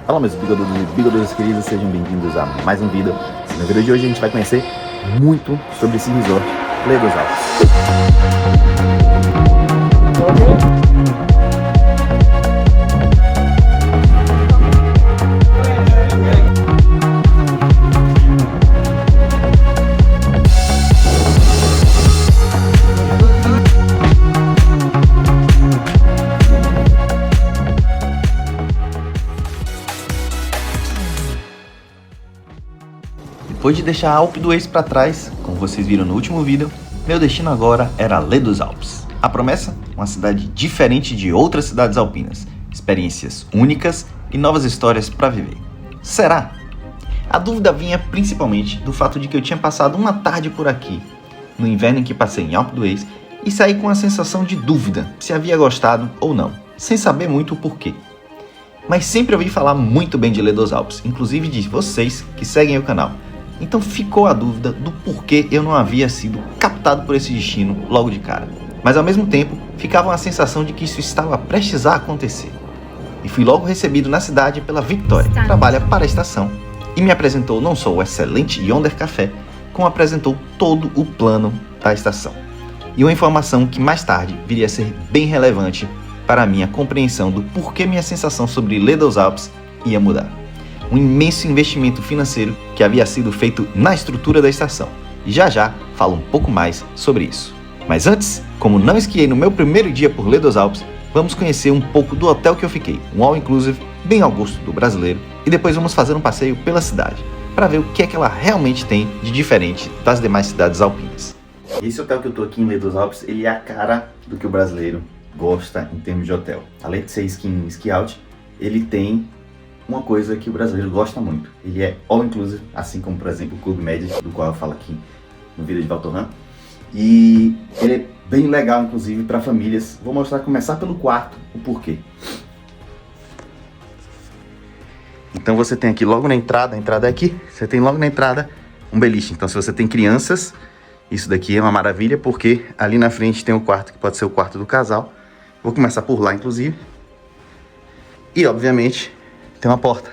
Fala, meus bigodudos e bigodudas queridos, sejam bem-vindos a mais um vídeo. No vídeo de hoje a gente vai conhecer muito sobre esse resort, Ilha dos Alpes. Depois de deixar a Alpe d'Huez para trás, como vocês viram no último vídeo, meu destino agora era Ilha dos Alpes. A promessa? Uma cidade diferente de outras cidades alpinas, experiências únicas e novas histórias para viver. Será? A dúvida vinha principalmente do fato de que eu tinha passado uma tarde por aqui, no inverno em que passei em Alpe d'Huez, e saí com a sensação de dúvida se havia gostado ou não, sem saber muito o porquê. Mas sempre ouvi falar muito bem de Ilha dos Alpes, inclusive de vocês que seguem o canal. Então ficou a dúvida do porquê eu não havia sido captado por esse destino logo de cara. Mas ao mesmo tempo, ficava uma sensação de que isso estava prestes a acontecer. E fui logo recebido na cidade pela Victoria, que trabalha para a estação, e me apresentou não só o excelente Yonder Café, como apresentou todo o plano da estação. E uma informação que mais tarde viria a ser bem relevante para a minha compreensão do porquê minha sensação sobre Ilha dos Alpes ia mudar. Um imenso investimento financeiro que havia sido feito na estrutura da estação. E já falo um pouco mais sobre isso. Mas antes, como não esquiei no meu primeiro dia por Ilha dos Alpes, vamos conhecer um pouco do hotel que eu fiquei, um all-inclusive bem ao gosto do brasileiro, e depois vamos fazer um passeio pela cidade, para ver o que é que ela realmente tem de diferente das demais cidades alpinas. Esse hotel que eu tô aqui em Ilha dos Alpes, ele é a cara do que o brasileiro gosta em termos de hotel. Além de ser ski out, ele tem uma coisa que o brasileiro gosta muito. Ele é all-inclusive, assim como, por exemplo, o Club Med, do qual eu falo aqui no vídeo de Valtorrand. E ele é bem legal, inclusive, para famílias. Vou começar pelo quarto, o porquê. Então você tem aqui logo na entrada, a entrada é aqui, você tem logo na entrada um beliche. Então se você tem crianças, isso daqui é uma maravilha, porque ali na frente tem um quarto que pode ser o quarto do casal. Vou começar por lá, inclusive. E, obviamente, tem uma porta.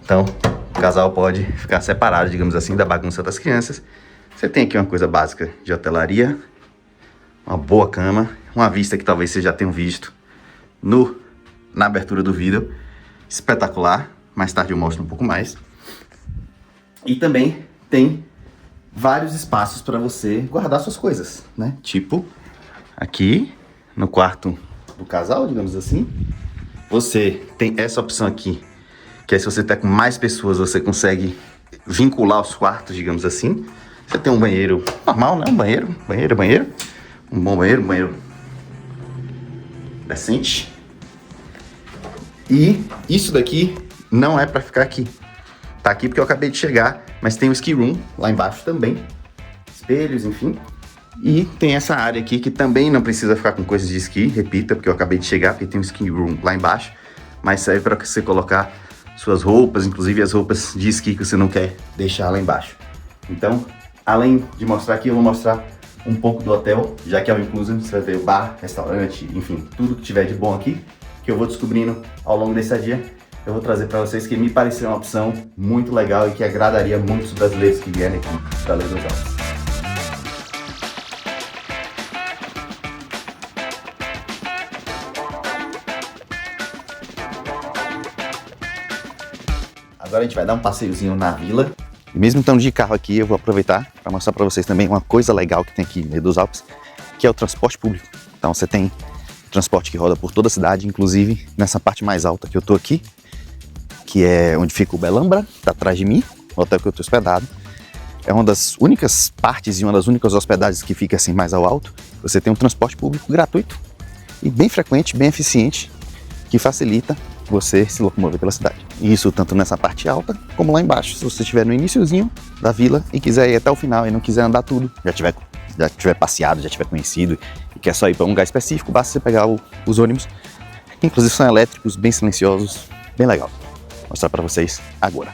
Então, o casal pode ficar separado, digamos assim, da bagunça das crianças. Você tem aqui uma coisa básica de hotelaria, uma boa cama, uma vista que talvez vocês já tenham visto na abertura do vídeo. Espetacular. Mais tarde eu mostro um pouco mais. E também tem vários espaços para você guardar suas coisas, né? Tipo, aqui no quarto do casal, digamos assim. Você tem essa opção aqui, que é se você tá com mais pessoas, você consegue vincular os quartos, digamos assim. Você tem um banheiro normal, né? Um banheiro. Um bom banheiro decente. E isso daqui não é pra ficar aqui. Tá aqui porque eu acabei de chegar, mas tem o ski room lá embaixo também. Espelhos, enfim. E tem essa área aqui que também não precisa ficar com coisas de esqui, repita, porque eu acabei de chegar, porque tem um ski room lá embaixo, mas serve para você colocar suas roupas, inclusive as roupas de esqui que você não quer deixar lá embaixo. Então, além de mostrar aqui, eu vou mostrar um pouco do hotel, já que é o inclusive, você vai ver o bar, restaurante, enfim, tudo que tiver de bom aqui, que eu vou descobrindo ao longo desse dia, eu vou trazer para vocês, que me pareceu uma opção muito legal e que agradaria muitos brasileiros que vierem aqui para Ilha dos Alpes. Agora a gente vai dar um passeiozinho na vila. E mesmo estando de carro aqui, eu vou aproveitar para mostrar para vocês também uma coisa legal que tem aqui em Ilha dos Alpes, que é o transporte público. Então você tem transporte que roda por toda a cidade, inclusive nessa parte mais alta que eu tô aqui, que é onde fica o Belambra, tá atrás de mim, o hotel que eu tô hospedado. É uma das únicas partes e uma das únicas hospedagens que fica assim mais ao alto. Você tem um transporte público gratuito e bem frequente, bem eficiente, que facilita você se locomover pela cidade. E isso tanto nessa parte alta, como lá embaixo. Se você estiver no iniciozinho da vila e quiser ir até o final e não quiser andar tudo, já tiver passeado, já tiver conhecido e quer só ir para um lugar específico, basta você pegar os ônibus, que inclusive são elétricos, bem silenciosos, bem legal. Vou mostrar para vocês agora.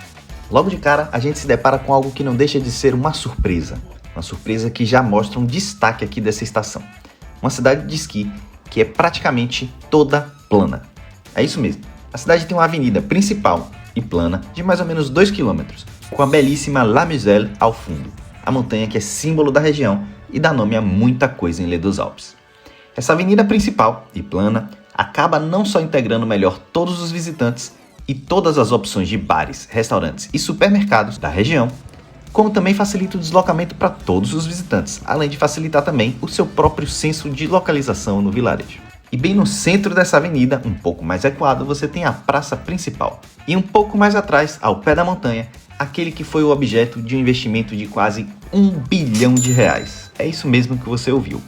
Logo de cara, a gente se depara com algo que não deixa de ser uma surpresa. Uma surpresa que já mostra um destaque aqui dessa estação. Uma cidade de esqui que é praticamente toda plana. É isso mesmo. A cidade tem uma avenida principal e plana de mais ou menos 2 km, com a belíssima La Muselle ao fundo, a montanha que é símbolo da região e dá nome a muita coisa em Les Deux Alpes. Essa avenida principal e plana acaba não só integrando melhor todos os visitantes e todas as opções de bares, restaurantes e supermercados da região, como também facilita o deslocamento para todos os visitantes, além de facilitar também o seu próprio senso de localização no vilarejo. E bem no centro dessa avenida, um pouco mais recuado, você tem a praça principal. E um pouco mais atrás, ao pé da montanha, aquele que foi o objeto de um investimento de quase R$1 bilhão. É isso mesmo que você ouviu,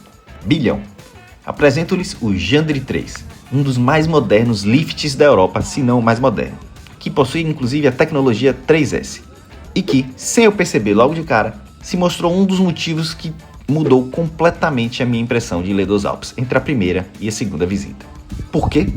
bilhão. Apresento-lhes o Gendre 3, um dos mais modernos lifts da Europa, se não o mais moderno, que possui inclusive a tecnologia 3S, e que, sem eu perceber logo de cara, se mostrou um dos motivos que mudou completamente a minha impressão de Les Deux Alpes entre a primeira e a segunda visita. Por quê?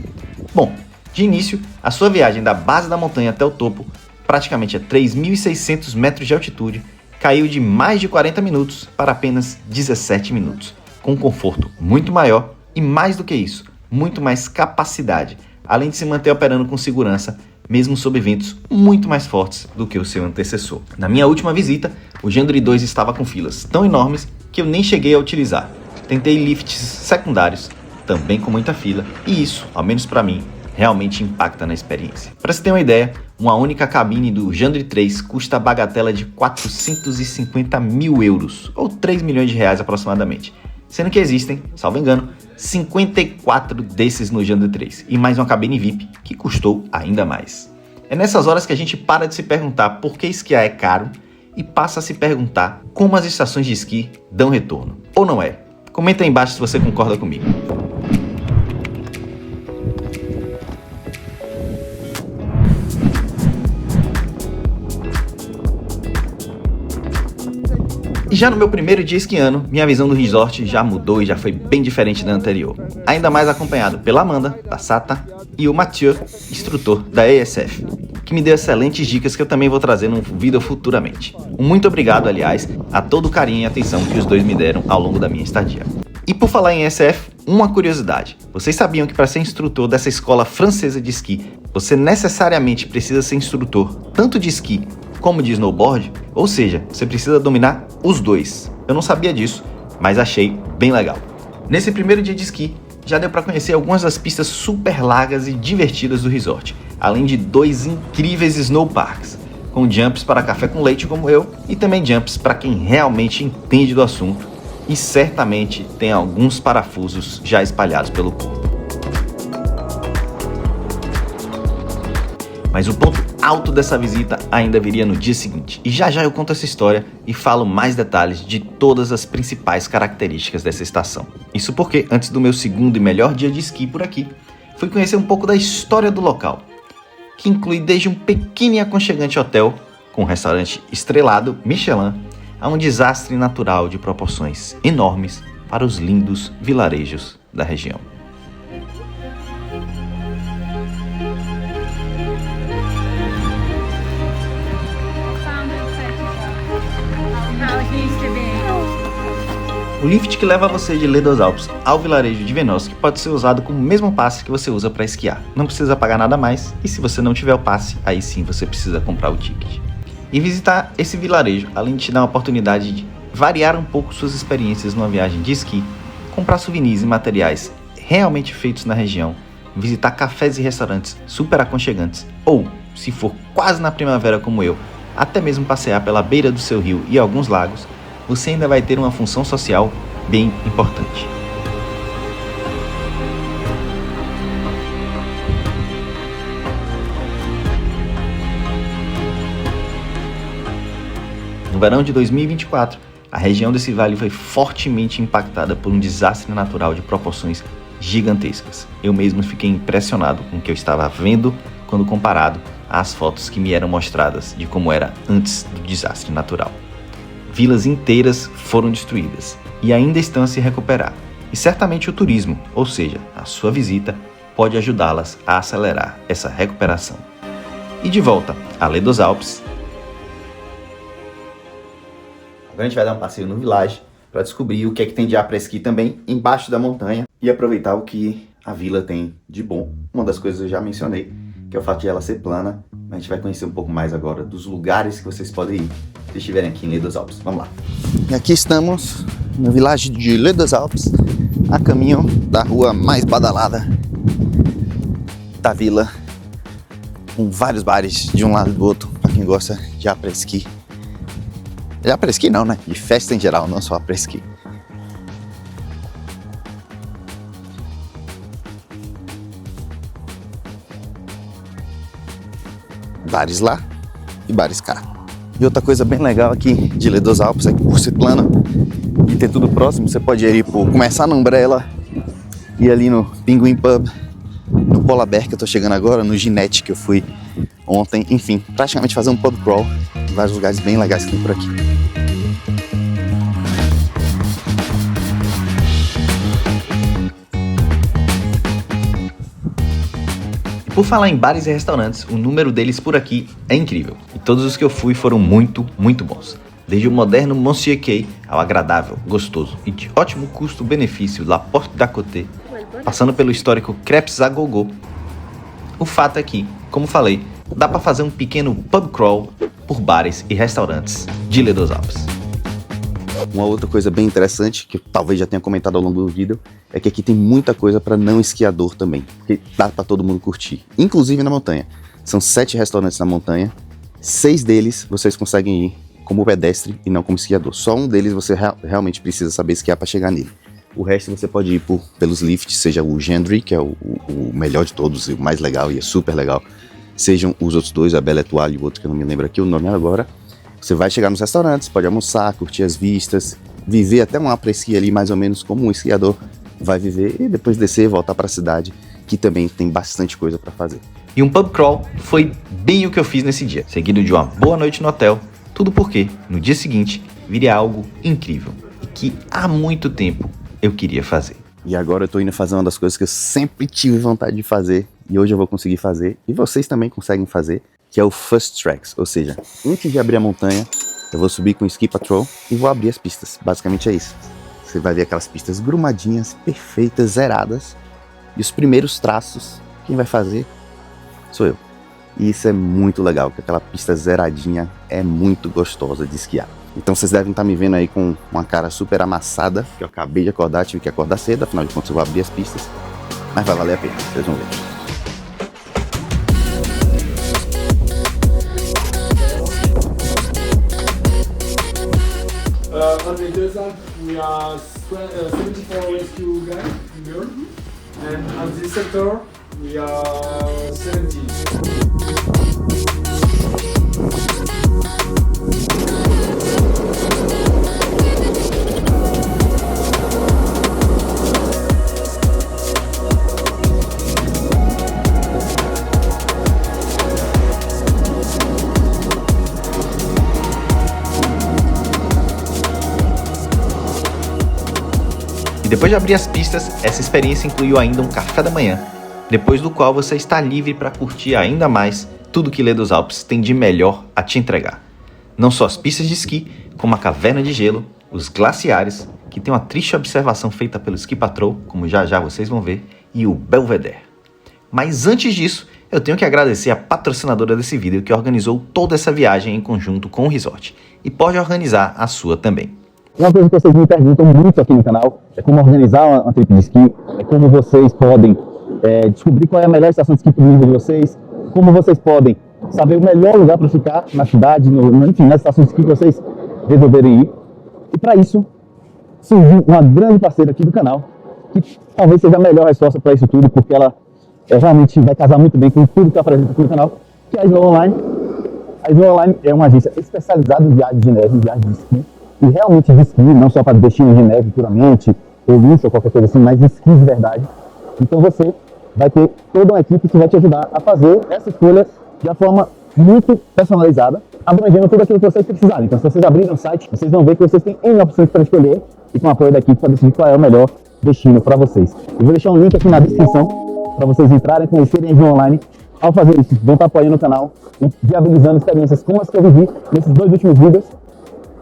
Bom, de início, a sua viagem da base da montanha até o topo, praticamente a 3.600 metros de altitude, caiu de mais de 40 minutos para apenas 17 minutos, com um conforto muito maior e, mais do que isso, muito mais capacidade, além de se manter operando com segurança, mesmo sob ventos muito mais fortes do que o seu antecessor. Na minha última visita, o Gendre 2 estava com filas tão enormes que eu nem cheguei a utilizar. Tentei lifts secundários, também com muita fila, e isso, ao menos para mim, realmente impacta na experiência. Para você ter uma ideia, uma única cabine do Gendre 3 custa a bagatela de 450 mil euros, ou 3 milhões de reais aproximadamente, sendo que existem, salvo engano, 54 desses no Gendre 3, e mais uma cabine VIP, que custou ainda mais. É nessas horas que a gente para de se perguntar por que esquiar é caro, e passa a se perguntar como as estações de esqui dão retorno. Ou não é? Comenta aí embaixo se você concorda comigo. E já no meu primeiro dia esquiando, minha visão do resort já mudou e já foi bem diferente da anterior. Ainda mais acompanhado pela Amanda, da SATA, e o Mathieu, instrutor da ESF, que me deu excelentes dicas que eu também vou trazer num vídeo futuramente. Um muito obrigado, aliás, a todo o carinho e atenção que os dois me deram ao longo da minha estadia. E por falar em ESF, uma curiosidade. Vocês sabiam que para ser instrutor dessa escola francesa de esqui, você necessariamente precisa ser instrutor tanto de esqui como de snowboard? Ou seja, você precisa dominar os dois. Eu não sabia disso, mas achei bem legal. Nesse primeiro dia de esqui, já deu para conhecer algumas das pistas super largas e divertidas do resort, além de 2 incríveis snowparks, com jumps para café com leite como eu, e também jumps para quem realmente entende do assunto e certamente tem alguns parafusos já espalhados pelo corpo. Mas o ponto alto dessa visita ainda viria no dia seguinte, e já eu conto essa história e falo mais detalhes de todas as principais características dessa estação. Isso porque, antes do meu segundo e melhor dia de esqui por aqui, fui conhecer um pouco da história do local, que inclui desde um pequeno e aconchegante hotel com um restaurante estrelado Michelin a um desastre natural de proporções enormes para os lindos vilarejos da região. O lift que leva você de Les Deux Alpes ao vilarejo de Venoske pode ser usado com o mesmo passe que você usa para esquiar. Não precisa pagar nada mais, e se você não tiver o passe, aí sim você precisa comprar o ticket. E visitar esse vilarejo, além de te dar uma oportunidade de variar um pouco suas experiências numa viagem de esqui, comprar souvenirs e materiais realmente feitos na região, visitar cafés e restaurantes super aconchegantes, ou, se for quase na primavera como eu, até mesmo passear pela beira do seu rio e alguns lagos, você ainda vai ter uma função social bem importante. No verão de 2024, a região desse vale foi fortemente impactada por um desastre natural de proporções gigantescas. Eu mesmo fiquei impressionado com o que eu estava vendo quando comparado às fotos que me eram mostradas de como era antes do desastre natural. Vilas inteiras foram destruídas e ainda estão a se recuperar. E certamente o turismo, ou seja, a sua visita, pode ajudá-las a acelerar essa recuperação. E de volta a Les Deux Alpes. Agora a gente vai dar um passeio no village para descobrir o que é que tem de ar para esqui também embaixo da montanha e aproveitar o que a vila tem de bom. Uma das coisas eu já mencionei, que é o fato de ela ser plana. A gente vai conhecer um pouco mais agora dos lugares que vocês podem ir se estiverem aqui em Les Deux Alpes. Vamos lá. E aqui estamos no vilarejo de Les Deux Alpes, a caminho da rua mais badalada da vila, com vários bares de um lado e do outro, para quem gosta de après-ski. De après-ski não, né? De festa em geral, não só après-ski. Bares lá e bares cá. E outra coisa bem legal aqui de Les Deux Alpes é que por ser plano e ter tudo próximo, você pode ir começar no Umbrella, ir ali no Pinguim Pub, no Polar Bear que eu tô chegando agora, no Ginete que eu fui ontem, enfim, praticamente fazer um pub crawl em vários lugares bem legais que tem por aqui. Por falar em bares e restaurantes, o número deles por aqui é incrível. E todos os que eu fui foram muito, muito bons. Desde o moderno Monsieur Quay ao agradável, gostoso e de ótimo custo-benefício La Porte d'à Côté, passando pelo histórico Crepes à Gogo. O fato é que, como falei, dá para fazer um pequeno pub crawl por bares e restaurantes de Les Deux Alpes. Uma outra coisa bem interessante, que talvez já tenha comentado ao longo do vídeo, é que aqui tem muita coisa para não esquiador também, que dá para todo mundo curtir, inclusive na montanha. São 7 restaurantes na montanha, 6 deles vocês conseguem ir como pedestre e não como esquiador. Só um deles você realmente precisa saber esquiar para chegar nele. O resto você pode ir pelos lifts, seja o Gendry, que é o melhor de todos e o mais legal e é super legal, sejam os outros dois, a Belle Étoile e o outro que eu não me lembro aqui o nome agora. Você vai chegar nos restaurantes, pode almoçar, curtir as vistas, viver até um après-ski ali mais ou menos como um esquiador vai viver e depois descer e voltar para a cidade, que também tem bastante coisa para fazer. E um pub crawl foi bem o que eu fiz nesse dia, seguido de uma boa noite no hotel, tudo porque no dia seguinte viria algo incrível e que há muito tempo eu queria fazer. E agora eu tô indo fazer uma das coisas que eu sempre tive vontade de fazer e hoje eu vou conseguir fazer e vocês também conseguem fazer, que é o Fast Tracks, ou seja, antes de abrir a montanha, eu vou subir com o Ski Patrol e vou abrir as pistas, basicamente é isso. Você vai ver aquelas pistas grumadinhas, perfeitas, zeradas, e os primeiros traços, quem vai fazer sou eu. E isso é muito legal, porque aquela pista zeradinha é muito gostosa de esquiar. Então vocês devem estar me vendo aí com uma cara super amassada, que eu acabei de acordar, tive que acordar cedo, afinal de contas eu vou abrir as pistas, mas vai valer a pena, vocês vão ver. On the desert, we are 74 rescue guys in Europe, and on this sector, we are 70. E depois de abrir as pistas, essa experiência incluiu ainda um café da manhã, depois do qual você está livre para curtir ainda mais tudo que Les Deux Alpes tem de melhor a te entregar. Não só as pistas de esqui, como a caverna de gelo, os glaciares, que tem uma triste observação feita pelo Ski Patrol, como já já vocês vão ver, e o Belvedere. Mas antes disso, eu tenho que agradecer a patrocinadora desse vídeo que organizou toda essa viagem em conjunto com o resort, e pode organizar a sua também. Uma coisa que vocês me perguntam muito aqui no canal é como organizar uma trip de esqui, é como vocês podem descobrir qual é a melhor estação de esqui para o nível de vocês, como vocês podem saber o melhor lugar para ficar na cidade, enfim, nas estações de esqui que vocês resolverem ir. E para isso, surgiu uma grande parceira aqui do canal, que talvez seja a melhor resposta para isso tudo, porque ela realmente vai casar muito bem com tudo que eu apresento aqui no canal, que é a Snow Online. A Snow Online é uma agência especializada em viagens de neve, em viagens de esqui, e realmente de esqui, não só para destinos de neve puramente, ou luxo ou qualquer coisa assim, mas de esqui de verdade. Então você vai ter toda uma equipe que vai te ajudar a fazer essa escolha de uma forma muito personalizada, abrangendo tudo aquilo que vocês precisarem. Então se vocês abrirem o site, vocês vão ver que vocês têm N opções para escolher e com o apoio da equipe para decidir qual é o melhor destino para vocês. Eu vou deixar um link aqui na descrição para vocês entrarem, conhecerem a Snow Online. Ao fazer isso, vão estar apoiando o canal e viabilizando experiências como as que eu vivi nesses 2 últimos vídeos,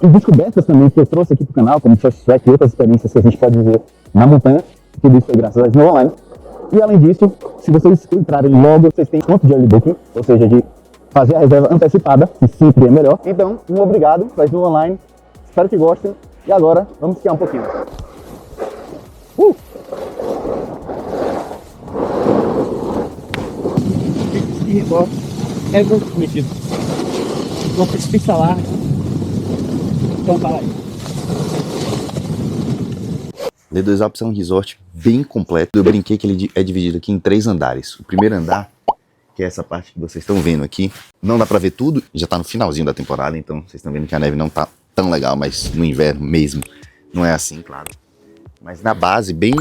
e descobertas também que eu trouxe aqui para o canal, como Fast Track e outras experiências que a gente pode viver na montanha. Tudo isso foi graças a Snow Online. E além disso, se vocês entrarem logo, vocês têm desconto de early booking, ou seja, de fazer a reserva antecipada, que sempre é melhor. Então, um obrigado, faz no online, espero que gostem. E agora, vamos esquiar um pouquinho. Resort ever committed. Uma precipício larga. Então tá aí. Les Alpes é um resort bem completo. Eu brinquei que ele é dividido aqui em 3 andares. O primeiro andar, que é essa parte que vocês estão vendo aqui, não dá pra ver tudo, já tá no finalzinho da temporada, então vocês estão vendo que a neve não tá tão legal, mas no inverno mesmo não é assim, claro. Mas na base, bem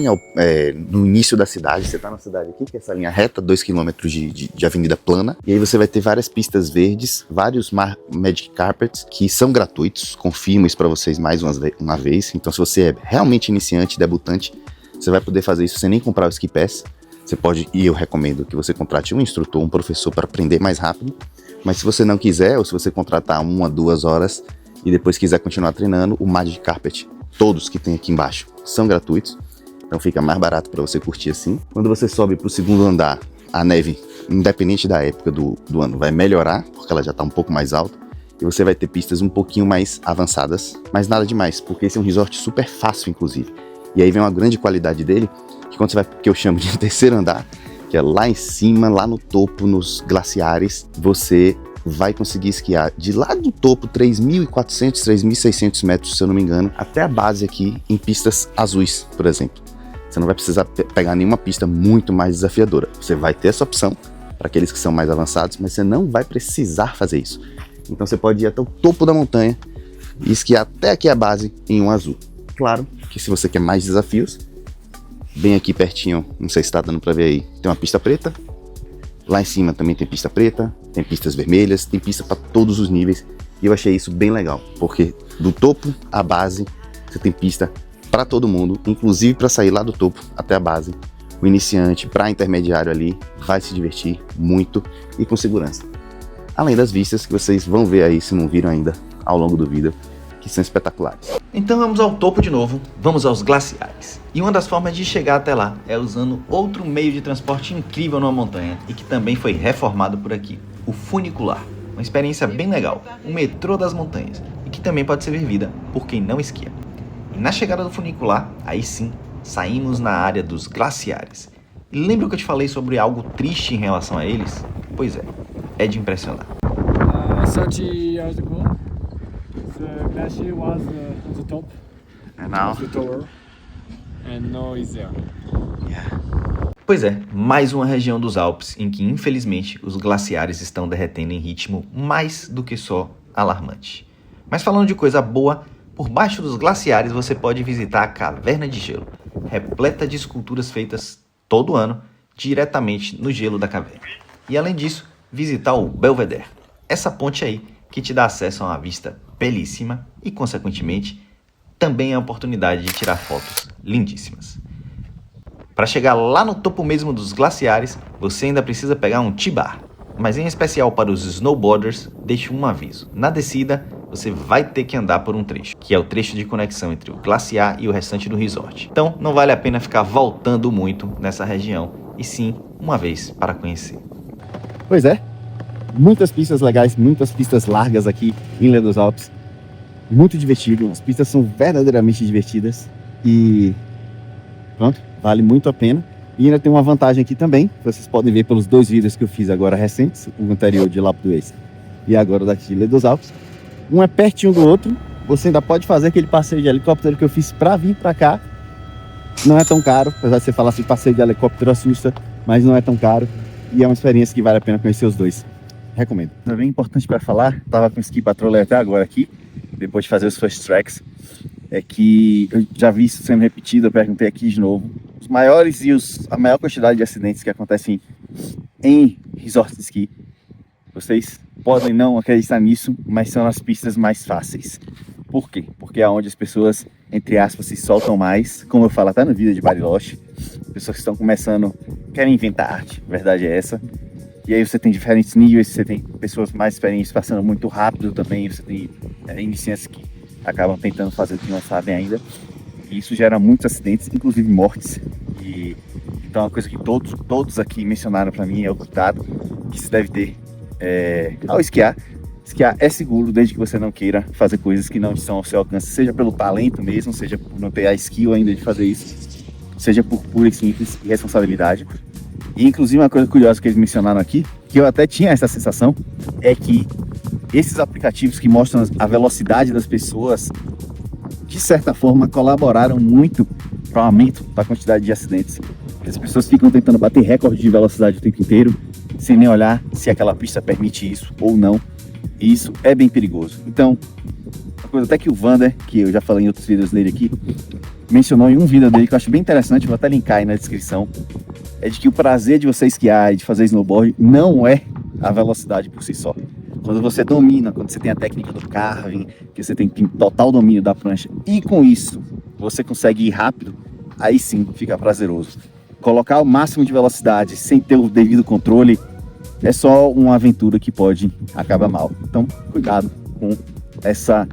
no início da cidade, você tá na cidade aqui, que é essa linha reta, 2 km de avenida plana, e aí você vai ter várias pistas verdes, vários Magic Carpets, que são gratuitos, confirmo isso pra vocês mais uma vez. Então se você é realmente iniciante, debutante, você vai poder fazer isso sem nem comprar o Ski Pass. Você pode, e eu recomendo que você contrate um instrutor, um professor para aprender mais rápido, mas se você não quiser, ou se você contratar 1 a 2 horas, e depois quiser continuar treinando, o Magic Carpet, todos que tem aqui embaixo, são gratuitos, então fica mais barato para você curtir assim. Quando você sobe para o segundo andar, a neve, independente da época do ano, vai melhorar, porque ela já está um pouco mais alta, e você vai ter pistas um pouquinho mais avançadas, mas nada demais, porque esse é um resort super fácil, inclusive. E aí vem uma grande qualidade dele, que quando você vai, que eu chamo de terceiro andar, que é lá em cima, lá no topo, nos glaciares, você vai conseguir esquiar de lá do topo, 3.400, 3.600 metros, se eu não me engano, até a base aqui em pistas azuis, por exemplo. Você não vai precisar pegar nenhuma pista muito mais desafiadora. Você vai ter essa opção para aqueles que são mais avançados, mas você não vai precisar fazer isso. Então você pode ir até o topo da montanha e esquiar até aqui a base em um azul. Claro que se você quer mais desafios, bem aqui pertinho, não sei se está dando para ver aí, tem uma pista preta. Lá em cima também tem pista preta, tem pistas vermelhas, tem pista para todos os níveis. E eu achei isso bem legal, porque do topo à base você tem pista para todo mundo, inclusive para sair lá do topo até a base. O iniciante para intermediário ali vai se divertir muito e com segurança. Além das vistas que vocês vão ver aí, se não viram ainda, ao longo do vídeo, que são espetaculares. Então vamos ao topo de novo, vamos aos glaciares. E uma das formas de chegar até lá é usando outro meio de transporte incrível numa montanha e que também foi reformado por aqui, o funicular. Uma experiência bem legal, o metrô das montanhas, e que também pode ser vivida por quem não esquia. E na chegada do funicular, aí sim, saímos na área dos glaciares. E lembra que eu te falei sobre algo triste em relação a eles? Pois é de impressionar. 30 years ago, the glacier was on the top of the tower, and now it's there. Pois é, mais uma região dos Alpes em que infelizmente os glaciares estão derretendo em ritmo mais do que só alarmante. Mas falando de coisa boa, por baixo dos glaciares você pode visitar a Caverna de Gelo, repleta de esculturas feitas todo ano diretamente no gelo da caverna. E além disso, visitar o Belvedere, essa ponte aí que te dá acesso a uma vista belíssima e, consequentemente, também é a oportunidade de tirar fotos lindíssimas. Para chegar lá no topo mesmo dos glaciares, você ainda precisa pegar um T-Bar. Mas em especial para os snowboarders, deixo um aviso. Na descida, você vai ter que andar por um trecho, que é o trecho de conexão entre o glaciar e o restante do resort. Então, não vale a pena ficar voltando muito nessa região, e sim, uma vez para conhecer. Pois é, muitas pistas legais, muitas pistas largas aqui em Les Deux Alpes. Muito divertido, as pistas são verdadeiramente divertidas e pronto, vale muito a pena. E ainda tem uma vantagem aqui também, vocês podem ver pelos 2 vídeos que eu fiz agora recentes, o anterior de L'Alpe d'Huez e agora daqui de Les Deux Alpes. Um é pertinho do outro, você ainda pode fazer aquele passeio de helicóptero que eu fiz para vir para cá. Não é tão caro, apesar de você falar assim, passeio de helicóptero assusta, mas não é tão caro e é uma experiência que vale a pena conhecer os dois. Recomendo. Também importante para falar, estava com o Ski Patrol até agora aqui, depois de fazer os first tracks, é que eu já vi isso sendo repetido, eu perguntei aqui de novo. Os maiores e a maior quantidade de acidentes que acontecem em resorts de esqui, vocês podem não acreditar nisso, mas são as pistas mais fáceis. Por quê? Porque é onde as pessoas, entre aspas, se soltam mais, como eu falo até no vídeo de Bariloche, pessoas que estão começando, querem inventar arte, a verdade é essa. E aí você tem diferentes níveis, você tem pessoas mais experientes passando muito rápido também, você tem iniciantes que acabam tentando fazer o que não sabem ainda. E isso gera muitos acidentes, inclusive mortes. E Então, uma coisa que todos aqui mencionaram para mim é o cuidado que se deve ter ao esquiar. Esquiar é seguro desde que você não queira fazer coisas que não estão ao seu alcance, seja pelo talento mesmo, seja por não ter a skill ainda de fazer isso, seja por pura e simples irresponsabilidade. E inclusive uma coisa curiosa que eles mencionaram aqui, que eu até tinha essa sensação, é que esses aplicativos que mostram a velocidade das pessoas, de certa forma, colaboraram muito para o aumento da quantidade de acidentes. As pessoas ficam tentando bater recorde de velocidade o tempo inteiro, sem nem olhar se aquela pista permite isso ou não. E isso é bem perigoso. Então, uma coisa até que o Vander, que eu já falei em outros vídeos dele aqui, mencionou em um vídeo dele que eu acho bem interessante, vou até linkar aí na descrição, é de que o prazer de você esquiar e de fazer snowboard não é a velocidade por si só. Quando você domina, quando você tem a técnica do carving, que você tem total domínio da prancha, e com isso você consegue ir rápido, aí sim fica prazeroso. Colocar o máximo de velocidade sem ter o devido controle é só uma aventura que pode acabar mal. Então, cuidado com essa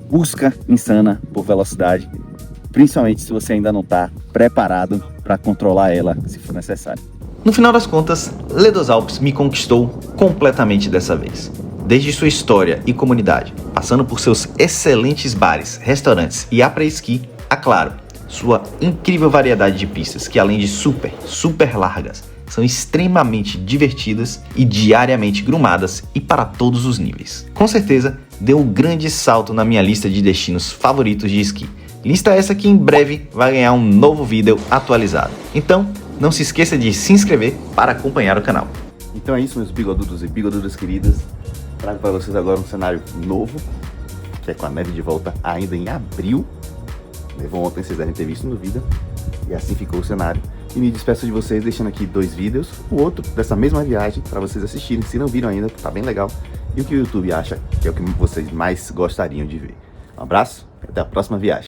busca insana por velocidade, principalmente se você ainda não está preparado para controlar ela se for necessário. No final das contas, Les Deux Alpes me conquistou completamente dessa vez. Desde sua história e comunidade, passando por seus excelentes bares, restaurantes e après-ski, a claro, sua incrível variedade de pistas que, além de super largas, são extremamente divertidas e diariamente grumadas e para todos os níveis. Com certeza, deu um grande salto na minha lista de destinos favoritos de esqui. Lista essa que em breve vai ganhar um novo vídeo atualizado. Então, não se esqueça de se inscrever para acompanhar o canal. Então é isso, meus bigodudos e bigodudas queridas. Trago para vocês agora um cenário novo, que é com a neve de volta ainda em abril. Levou ontem, vocês devem ter visto no vídeo. E assim ficou o cenário. E me despeço de vocês deixando aqui 2 vídeos, o outro dessa mesma viagem para vocês assistirem, se não viram ainda, tá bem legal. E o que o YouTube acha que é o que vocês mais gostariam de ver. Um abraço e até a próxima viagem.